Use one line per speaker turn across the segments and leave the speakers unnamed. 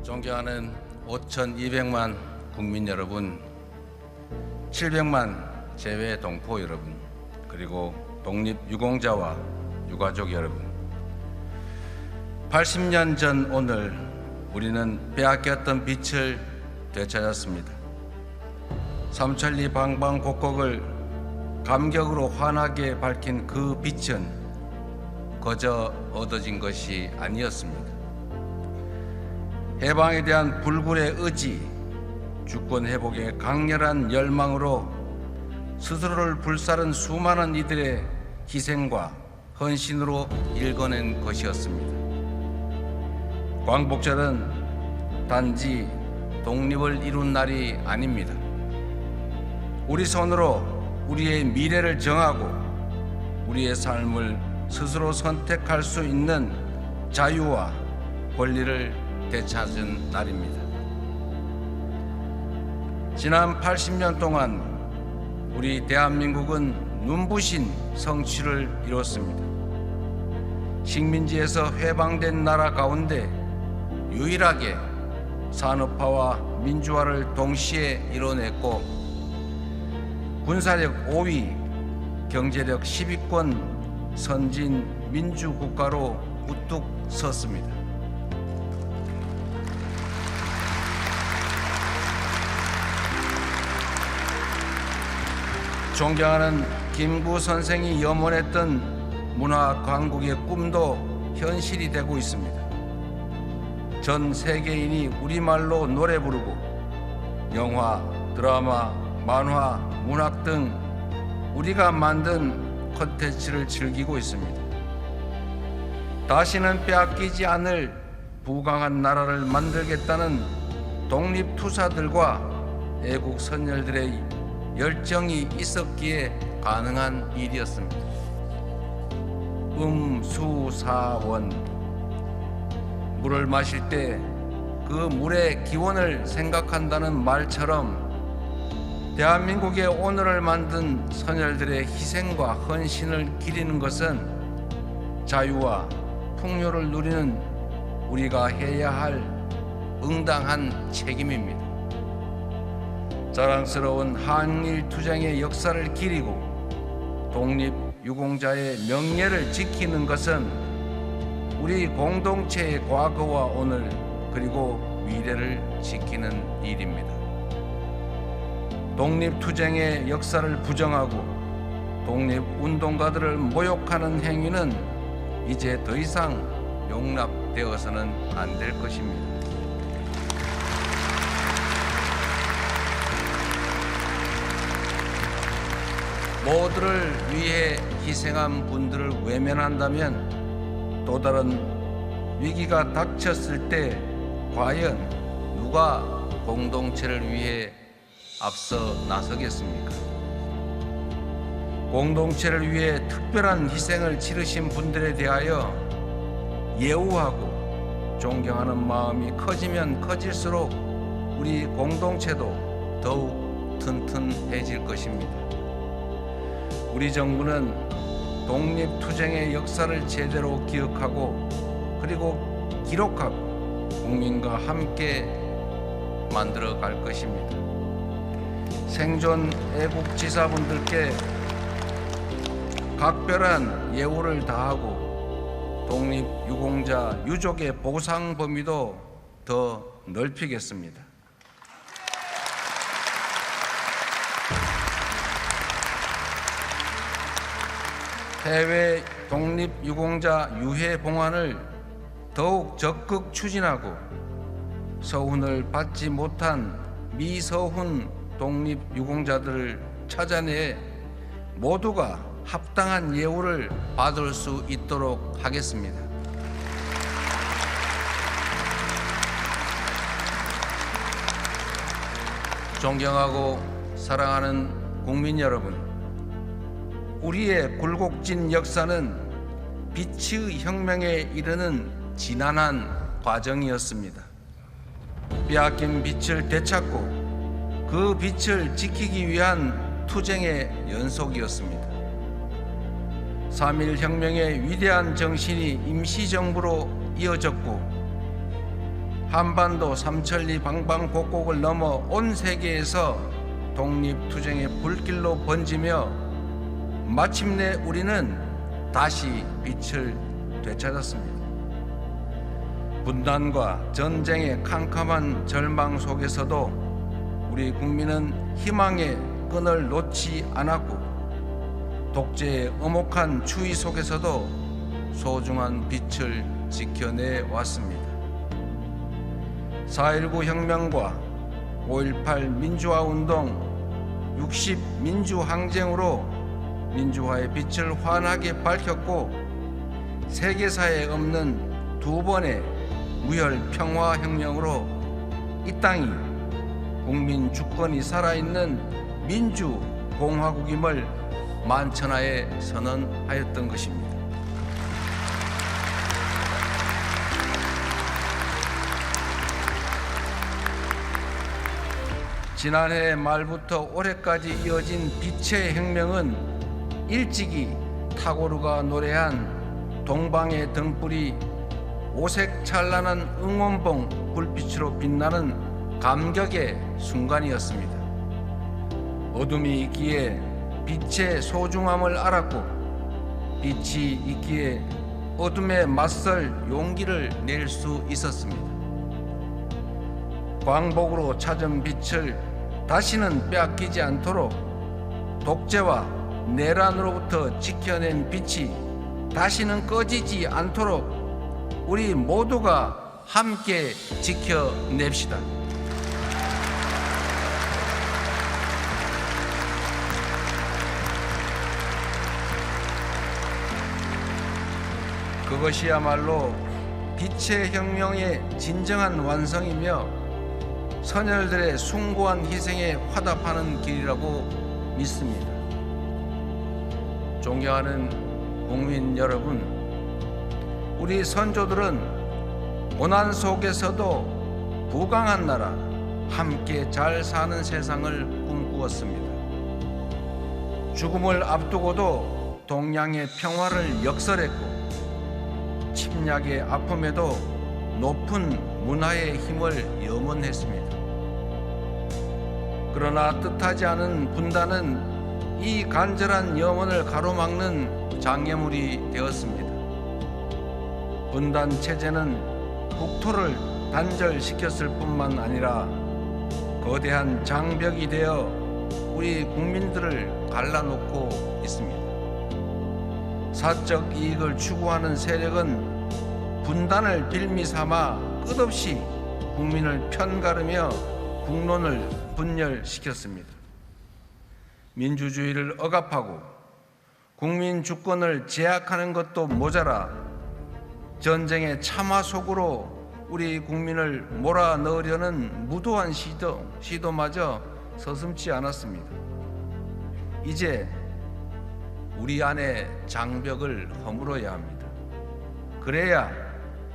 존경하는 5,200만 국민 여러분, 700만 재외 동포 여러분, 그리고 독립유공자와 유가족 여러분, 80년 전 오늘 우리는 빼앗겼던 빛을 되찾았습니다. 삼천리 방방곡곡을 감격으로 환하게 밝힌 그 빛은 거저 얻어진 것이 아니었습니다. 해방에 대한 불굴의 의지, 주권 회복의 강렬한 열망으로 스스로를 불사른 수많은 이들의 희생과 헌신으로 일궈낸 것이었습니다. 광복절은 단지 독립을 이룬 날이 아닙니다. 우리 손으로 우리의 미래를 정하고 우리의 삶을 스스로 선택할 수 있는 자유와 권리를 되찾은 날입니다. 지난 80년 동안 우리 대한민국은 눈부신 성취를 이뤘습니다. 식민지에서 해방된 나라 가운데 유일하게 산업화와 민주화를 동시에 이뤄냈고, 군사력 5위, 경제력 10위권 선진 민주국가로 우뚝 섰습니다. 존경하는 김구 선생이 염원했던 문화 강국의 꿈도 현실이 되고 있습니다. 전 세계인이 우리말로 노래 부르고 영화, 드라마, 만화, 문학 등 우리가 만든 콘텐츠를 즐기고 있습니다. 다시는 빼앗기지 않을 부강한 나라를 만들겠다는 독립투사들과 애국 선열들의 열정이 있었기에 가능한 일이었습니다. 수사원, 물을 마실 때 그 물의 기원을 생각한다는 말처럼 대한민국의 오늘을 만든 선열들의 희생과 헌신을 기리는 것은 자유와 풍요를 누리는 우리가 해야 할 응당한 책임입니다. 자랑스러운 한일투쟁의 역사를 기리고 독립유공자의 명예를 지키는 것은 우리 공동체의 과거와 오늘 그리고 미래를 지키는 일입니다. 독립투쟁의 역사를 부정하고 독립운동가들을 모욕하는 행위는 이제 더 이상 용납되어서는 안 될 것입니다. 모두를 위해 희생한 분들을 외면한다면 또 다른 위기가 닥쳤을 때 과연 누가 공동체를 위해 앞서 나서겠습니까? 공동체를 위해 특별한 희생을 치르신 분들에 대하여 예우하고 존경하는 마음이 커지면 커질수록 우리 공동체도 더욱 튼튼해질 것입니다. 우리 정부는 독립투쟁의 역사를 제대로 기억하고 그리고 기록하고 국민과 함께 만들어갈 것입니다. 생존 애국지사분들께 각별한 예우를 다하고 독립유공자 유족의 보상 범위도 더 넓히겠습니다. 해외 독립유공자 유해 봉환을 더욱 적극 추진하고 서훈을 받지 못한 미서훈 독립유공자들을 찾아내 모두가 합당한 예우를 받을 수 있도록 하겠습니다. 존경하고 사랑하는 국민 여러분, 우리의 굴곡진 역사는 빛의 혁명에 이르는 지난한 과정이었습니다. 빼앗긴 빛을 되찾고 그 빛을 지키기 위한 투쟁의 연속이었습니다. 3.1 혁명의 위대한 정신이 임시정부로 이어졌고 한반도 삼천리 방방곡곡을 넘어 온 세계에서 독립투쟁의 불길로 번지며 마침내 우리는 다시 빛을 되찾았습니다. 분단과 전쟁의 캄캄한 절망 속에서도 우리 국민은 희망의 끈을 놓지 않았고, 독재의 엄혹한 추위 속에서도 소중한 빛을 지켜내 왔습니다. 4.19 혁명과 5.18 민주화 운동, 60 민주항쟁으로 민주화의 빛을 환하게 밝혔고, 세계사에 없는 두 번의 무혈 평화혁명으로 이 땅이 국민 주권이 살아있는 민주공화국임을 만천하에 선언하였던 것입니다. 지난해 말부터 올해까지 이어진 빛의 혁명은 일찍이 타고르가 노래한 동방의 등불이 오색 찬란한 응원봉 불빛으로 빛나는 감격의 순간이었습니다. 어둠이 있기에 빛의 소중함을 알았고, 빛이 있기에 어둠에 맞설 용기를 낼 수 있었습니다. 광복으로 찾은 빛을 다시는 빼앗기지 않도록, 독재와 내란으로부터 지켜낸 빛이 다시는 꺼지지 않도록 우리 모두가 함께 지켜냅시다. 그것이야말로 빛의 혁명의 진정한 완성이며 선열들의 숭고한 희생에 화답하는 길이라고 믿습니다. 존경하는 국민 여러분, 우리 선조들은 고난 속에서도 부강한 나라, 함께 잘 사는 세상을 꿈꾸었습니다. 죽음을 앞두고도 동양의 평화를 역설했고, 침략의 아픔에도 높은 문화의 힘을 염원했습니다. 그러나 뜻하지 않은 분단은 이 간절한 염원을 가로막는 장애물이 되었습니다. 분단 체제는 국토를 단절시켰을 뿐만 아니라 거대한 장벽이 되어 우리 국민들을 갈라놓고 있습니다. 사적 이익을 추구하는 세력은 분단을 빌미 삼아 끝없이 국민을 편가르며 국론을 분열시켰습니다. 민주주의를 억압하고 국민 주권을 제약하는 것도 모자라 전쟁의 참화 속으로 우리 국민을 몰아넣으려는 무도한 시도마저 서슴지 않았습니다. 이제 우리 안의 장벽을 허물어야 합니다. 그래야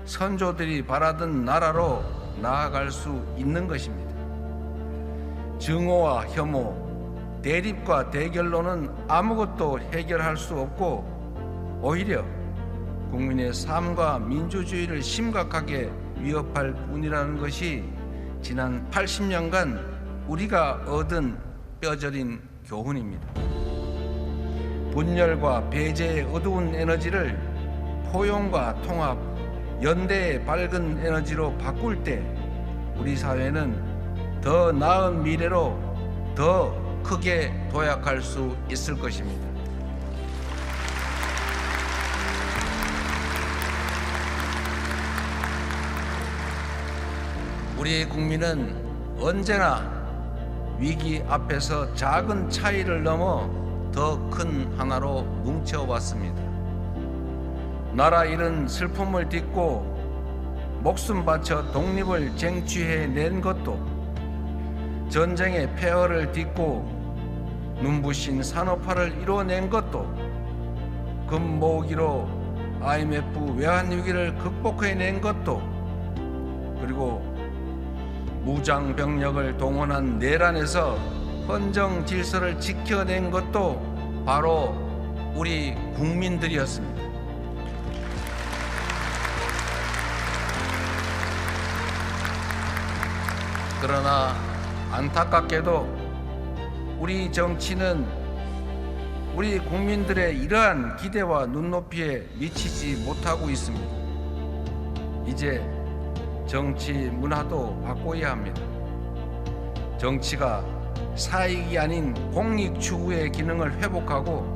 선조들이 바라던 나라로 나아갈 수 있는 것입니다. 증오와 혐오, 대립과 대결로는 아무것도 해결할 수 없고, 오히려 국민의 삶과 민주주의를 심각하게 위협할 뿐이라는 것이 지난 80년간 우리가 얻은 뼈저린 교훈입니다. 분열과 배제의 어두운 에너지를 포용과 통합, 연대의 밝은 에너지로 바꿀 때 우리 사회는 더 나은 미래로 더 크게 도약할 수 있을 것입니다. 우리 국민은 언제나 위기 앞에서 작은 차이를 넘어 더 큰 하나로 뭉쳐왔습니다. 나라 잃은 슬픔을 딛고 목숨 바쳐 독립을 쟁취해낸 것도, 전쟁의 폐허를 딛고 눈부신 산업화를 이뤄낸 것도, 금모으기로 IMF 외환위기를 극복해낸 것도, 그리고 무장병력을 동원한 내란에서 헌정 질서를 지켜낸 것도 바로 우리 국민들이었습니다. 그러나 안타깝게도 우리 정치는 우리 국민들의 이러한 기대와 눈높이에 미치지 못하고 있습니다. 이제 정치 문화도 바꿔야 합니다. 정치가 사익이 아닌 공익 추구의 기능을 회복하고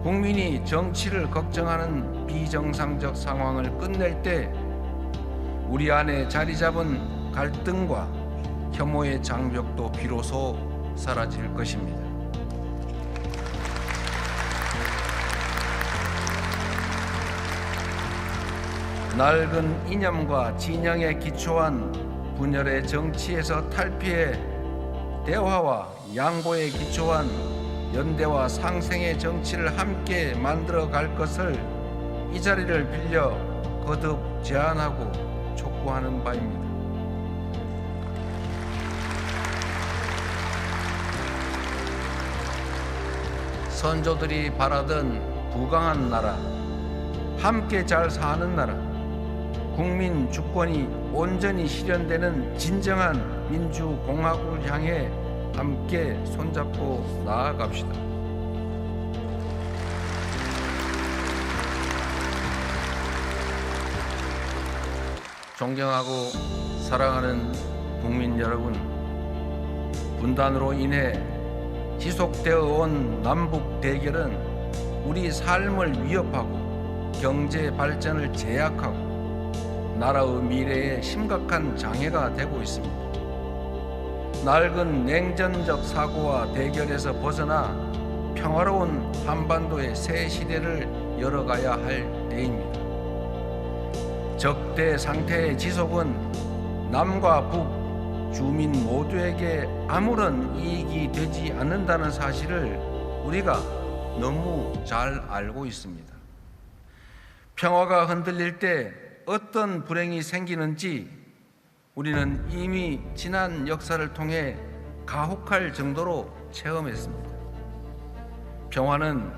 국민이 정치를 걱정하는 비정상적 상황을 끝낼 때 우리 안에 자리 잡은 갈등과 혐오의 장벽도 비로소 사라질 것입니다. 낡은 이념과 진영에 기초한 분열의 정치에서 탈피해 대화와 양보에 기초한 연대와 상생의 정치를 함께 만들어 갈 것을 이 자리를 빌려 거듭 제안하고 촉구하는 바입니다. 선조들이 바라던 부강한 나라, 함께 잘 사는 나라, 국민 주권이 온전히 실현되는 진정한 민주공화국을 향해 함께 손잡고 나아갑시다. 존경하고 사랑하는 국민 여러분, 분단으로 인해 지속되어 온 남북 대결은 우리 삶을 위협하고 경제 발전을 제약하고 나라의 미래에 심각한 장애가 되고 있습니다. 낡은 냉전적 사고와 대결에서 벗어나 평화로운 한반도의 새 시대를 열어가야 할 때입니다. 적대 상태의 지속은 남과 북, 주민 모두에게 아무런 이익이 되지 않는다는 사실을 우리가 너무 잘 알고 있습니다. 평화가 흔들릴 때 어떤 불행이 생기는지 우리는 이미 지난 역사를 통해 가혹할 정도로 체험했습니다. 평화는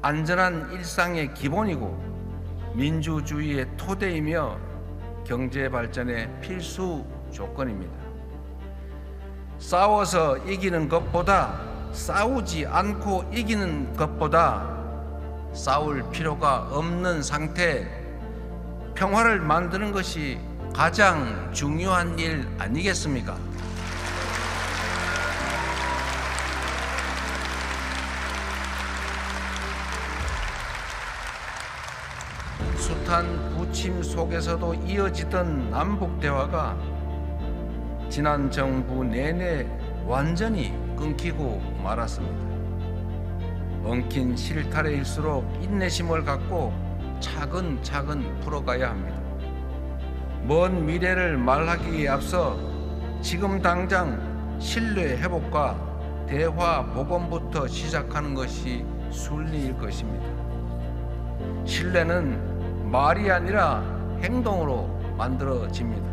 안전한 일상의 기본이고 민주주의의 토대이며 경제 발전의 필수 조건입니다. 싸워서 이기는 것보다 싸우지 않고 이기는 것보다 싸울 필요가 없는 상태, 평화를 만드는 것이 가장 중요한 일 아니겠습니까? 숱한 부침 속에서도 이어지던 남북 대화가 지난 정부 내내 완전히 끊기고 말았습니다. 엉킨 실타래일수록 인내심을 갖고 차근차근 풀어가야 합니다. 먼 미래를 말하기에 앞서 지금 당장 신뢰 회복과 대화 복원부터 시작하는 것이 순리일 것입니다. 신뢰는 말이 아니라 행동으로 만들어집니다.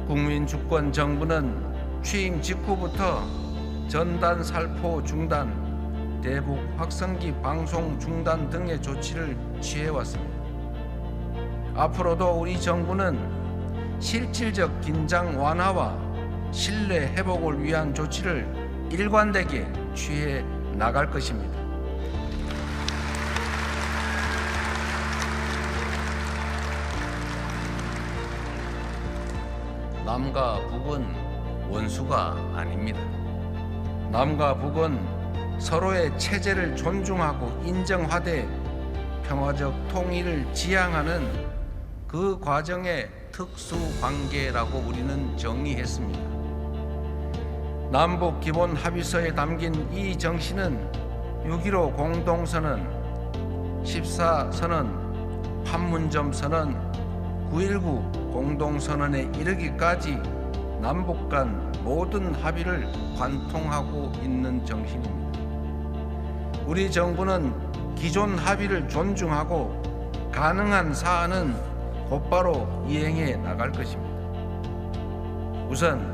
국민주권 정부는 취임 직후부터 전단 살포 중단, 대북 확성기 방송 중단 등의 조치를 취해왔습니다. 앞으로도 우리 정부는 실질적 긴장 완화와 신뢰 회복을 위한 조치를 일관되게 취해 나갈 것입니다. 남과 북은 원수가 아닙니다. 남과 북은 서로의 체제를 존중하고 인정하되 평화적 통일을 지향하는 그 과정의 특수 관계라고 우리는 정의했습니다. 남북 기본 합의서에 담긴 이 정신은 6.15 공동선언, 14선언, 판문점 선언, 9.19 공동선언에 이르기까지 남북 간 모든 합의를 관통하고 있는 정신입니다. 우리 정부는 기존 합의를 존중하고 가능한 사안은 곧바로 이행해 나갈 것입니다. 우선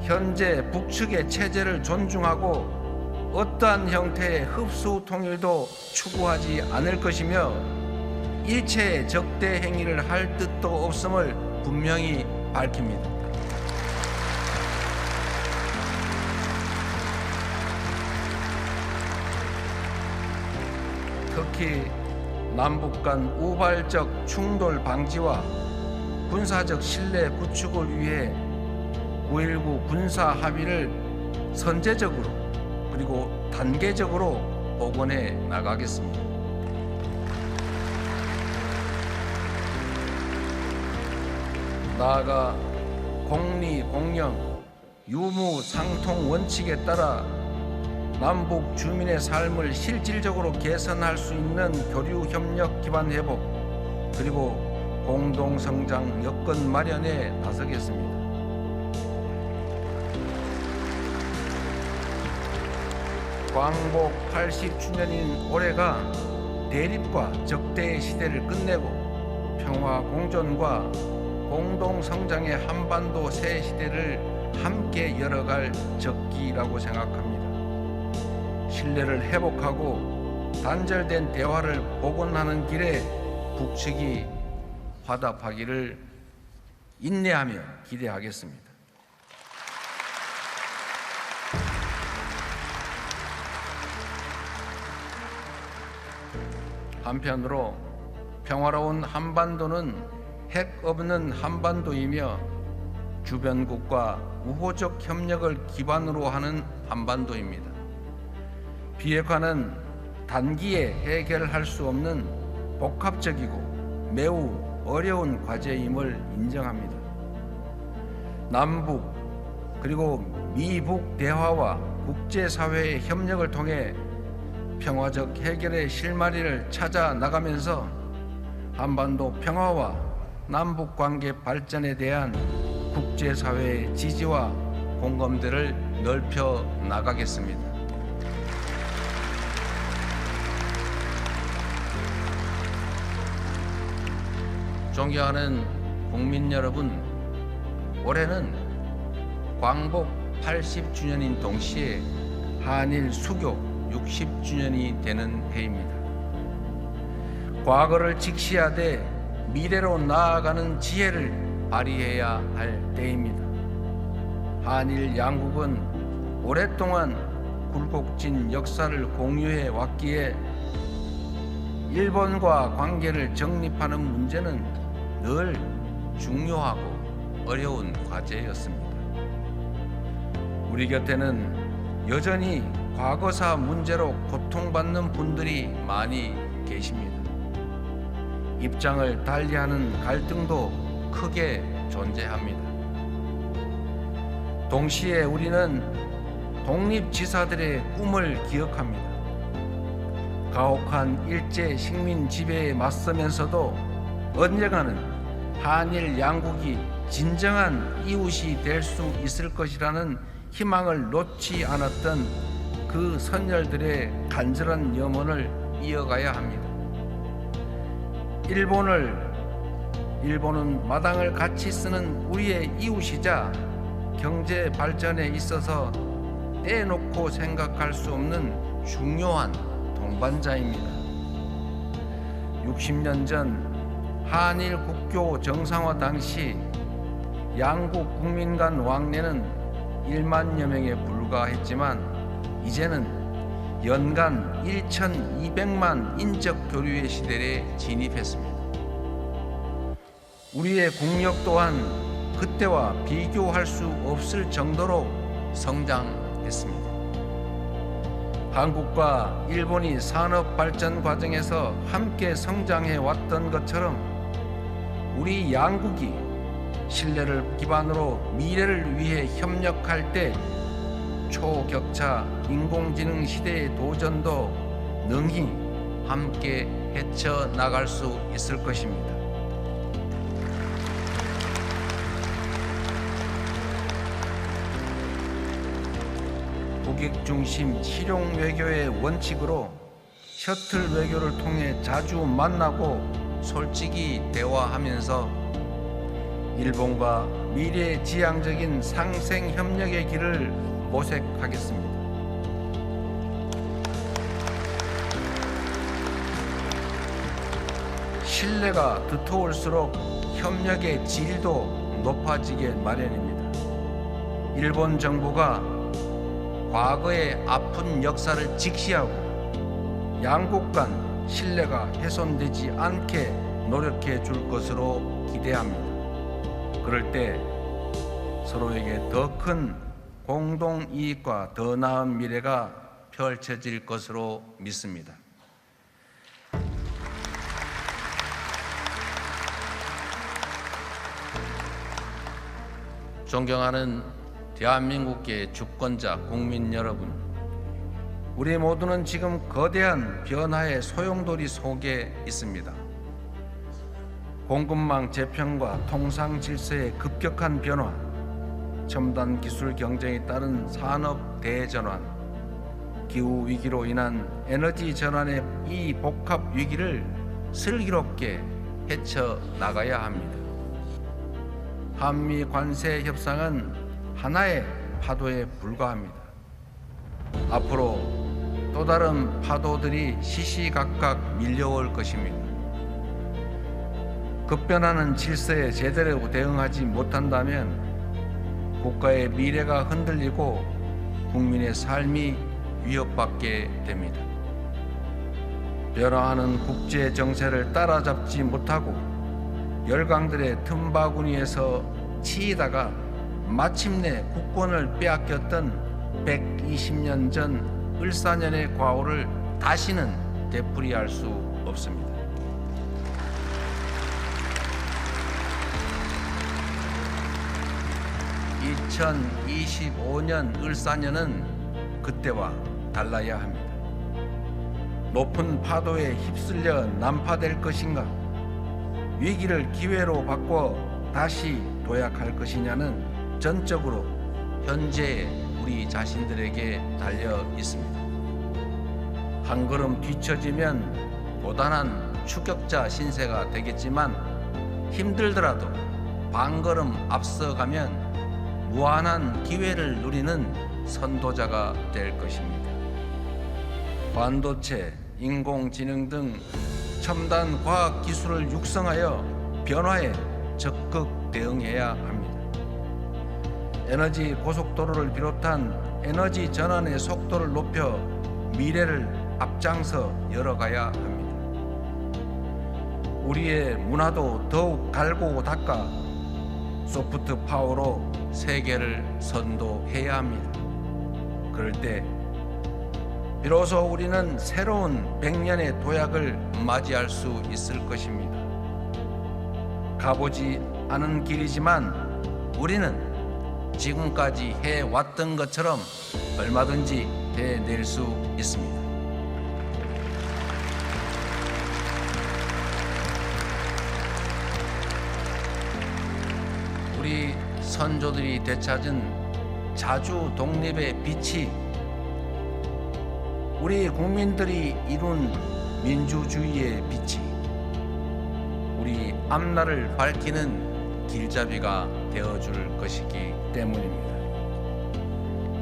현재 북측의 체제를 존중하고 어떠한 형태의 흡수 통일도 추구하지 않을 것이며 일체의 적대 행위를 할 뜻도 없음을 분명히 밝힙니다. 특히 남북 간 우발적 충돌 방지와 군사적 신뢰 구축을 위해 9.19 군사 합의를 선제적으로 그리고 단계적으로 복원해 나가겠습니다. 나아가 공리, 공영, 유무, 상통 원칙에 따라 남북 주민의 삶을 실질적으로 개선할 수 있는 교류 협력 기반 회복 그리고 공동 성장 여건 마련에 나서겠습니다. 광복 80주년인 올해가 대립과 적대의 시대를 끝내고 평화 공존과 공동 성장의 한반도 새 시대를 함께 열어갈 적기라고 생각합니다. 신뢰를 회복하고 단절된 대화를 복원하는 길에 북측이 화답하기를 인내하며 기대하겠습니다. 한편으로 평화로운 한반도는 핵 없는 한반도이며 주변국과 우호적 협력을 기반으로 하는 한반도입니다. 비핵화는 단기에 해결할 수 없는 복합적이고 매우 어려운 과제임을 인정합니다. 남북 그리고 미북 대화와 국제사회의 협력을 통해 평화적 해결의 실마리를 찾아 나가면서 한반도 평화와 남북 관계 발전에 대한 국제사회의 지지와 공감대를 넓혀 나가겠습니다. 존경하는 국민 여러분, 올해는 광복 80주년인 동시에 한일 수교 60주년이 되는 해입니다. 과거를 직시하되 미래로 나아가는 지혜를 발휘해야 할 때입니다. 한일 양국은 오랫동안 굴곡진 역사를 공유해 왔기에 일본과 관계를 정립하는 문제는 늘 중요하고 어려운 과제였습니다. 우리 곁에는 여전히 과거사 문제로 고통받는 분들이 많이 계십니다. 입장을 달리하는 갈등도 크게 존재합니다. 동시에 우리는 독립지사들의 꿈을 기억합니다. 가혹한 일제 식민 지배에 맞서면서도 언젠가는 한일 양국이 진정한 이웃이 될 수 있을 것이라는 희망을 놓지 않았던 그 선열들의 간절한 염원을 이어가야 합니다. 일본은 마당을 같이 쓰는 우리의 이웃이자 경제 발전에 있어서 떼놓고 생각할 수 없는 중요한 동반자입니다. 60년 전 한일 국교 정상화 당시 양국 국민 간 왕래는 1만여 명에 불과했지만 이제는 연간 1,200만 인적 교류의 시대에 진입했습니다. 우리의 국력 또한 그때와 비교할 수 없을 정도로 성장했습니다. 한국과 일본이 산업 발전 과정에서 함께 성장해 왔던 것처럼 우리 양국이 신뢰를 기반으로 미래를 위해 협력할 때 초격차 인공지능 시대의 도전도 능히 함께 헤쳐나갈 수 있을 것입니다. 국익 중심 실용 외교의 원칙으로 셔틀 외교를 통해 자주 만나고 솔직히 대화하면서 일본과 미래지향적인 상생 협력의 길을 모색하겠습니다. 신뢰가 두터울수록 협력의 질도 높아지게 마련입니다. 일본 정부가 과거의 아픈 역사를 직시하고 양국 간 신뢰가 훼손되지 않게 노력해 줄 것으로 기대합니다. 그럴 때 서로에게 더 큰 공동 이익과 더 나은 미래가 펼쳐질 것으로 믿습니다. 존경하는 대한민국의 주권자 국민 여러분, 우리 모두는 지금 거대한 변화의 소용돌이 속에 있습니다. 공급망 재편과 통상 질서의 급격한 변화, 첨단 기술 경쟁에 따른 산업 대전환, 기후 위기로 인한 에너지 전환의 이 복합 위기를 슬기롭게 헤쳐 나가야 합니다. 한미 관세 협상은 하나의 파도에 불과합니다. 앞으로 또 다른 파도들이 시시각각 밀려올 것입니다. 급변하는 질서에 제대로 대응하지 못한다면 국가의 미래가 흔들리고 국민의 삶이 위협받게 됩니다. 변화하는 국제 정세를 따라잡지 못하고 열강들의 틈바구니에서 치이다가 마침내 국권을 빼앗겼던 120년 전 을사년의 과오를 다시는 되풀이할 수 없습니다. (2025년) 을사년은 그때와 달라야 합니다. 높은 파도에 휩쓸려 난파될 것인가? 위기를 기회로 바꿔 다시 도약할 것이냐는 전적으로 현재의 우리 자신들에게 달려 있습니다. 한 걸음 뒤처지면 고단한 추격자 신세가 되겠지만 힘들더라도 반걸음 앞서가면 무한한 기회를 누리는 선도자가 될 것입니다. 반도체, 인공지능 등 첨단 과학 기술을 육성하여 변화에 적극 대응해야 합니다. 에너지 고속도로를 비롯한 에너지 전환의 속도를 높여 미래를 앞장서 열어가야 합니다. 우리의 문화도 더욱 갈고 닦아 소프트 파워로 세계를 선도해야 합니다. 그럴 때 비로소 우리는 새로운 100년의 도약을 맞이할 수 있을 것입니다. 가보지 않은 길이지만 우리는 지금까지 해왔던 것처럼 얼마든지 해낼 수 있습니다. 우리 선조들이 되찾은 자주 독립의 빛이 우리 국민들이 이룬 민주주의의 빛이 우리 앞날을 밝히는 길잡이가 되어줄 것이기 때문입니다.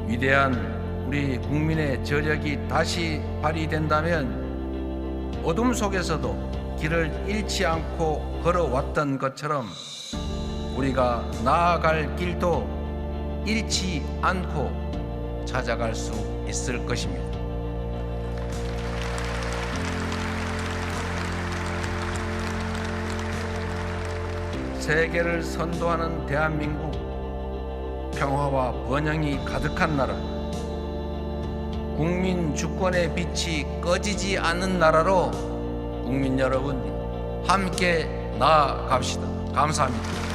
위대한 우리 국민의 저력이 다시 발휘된다면 어둠 속에서도 길을 잃지 않고 걸어왔던 것처럼 우리가 나아갈 길도 잃지 않고 찾아갈 수 있을 것입니다. 세계를 선도하는 대한민국, 평화와 번영이 가득한 나라, 국민 주권의 빛이 꺼지지 않는 나라로 국민 여러분 함께 나아갑시다. 감사합니다.